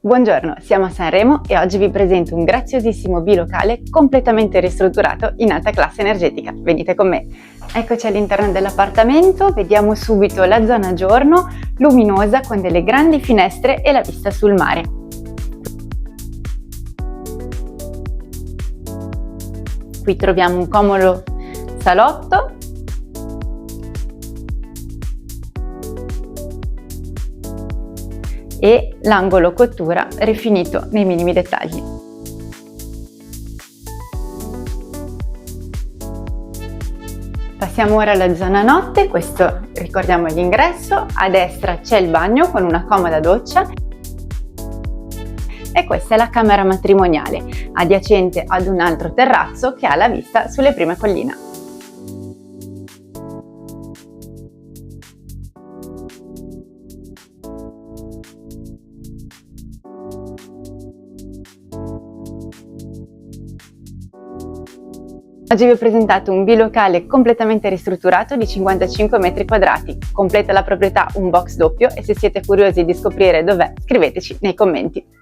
Buongiorno, siamo a Sanremo e oggi vi presento un graziosissimo bilocale completamente ristrutturato in alta classe energetica. Venite con me. Eccoci all'interno dell'appartamento, vediamo subito la zona giorno, luminosa con delle grandi finestre e la vista sul mare. Qui troviamo un comodo salotto e l'angolo cottura rifinito nei minimi dettagli. Passiamo ora alla zona notte, questo ricordiamo l'ingresso, a destra c'è il bagno con una comoda doccia e questa è la camera matrimoniale, adiacente ad un altro terrazzo che ha la vista sulle prime colline. Oggi vi ho presentato un bilocale completamente ristrutturato di 55 metri quadrati. Completa la proprietà un box doppio e se siete curiosi di scoprire dov'è, scriveteci nei commenti.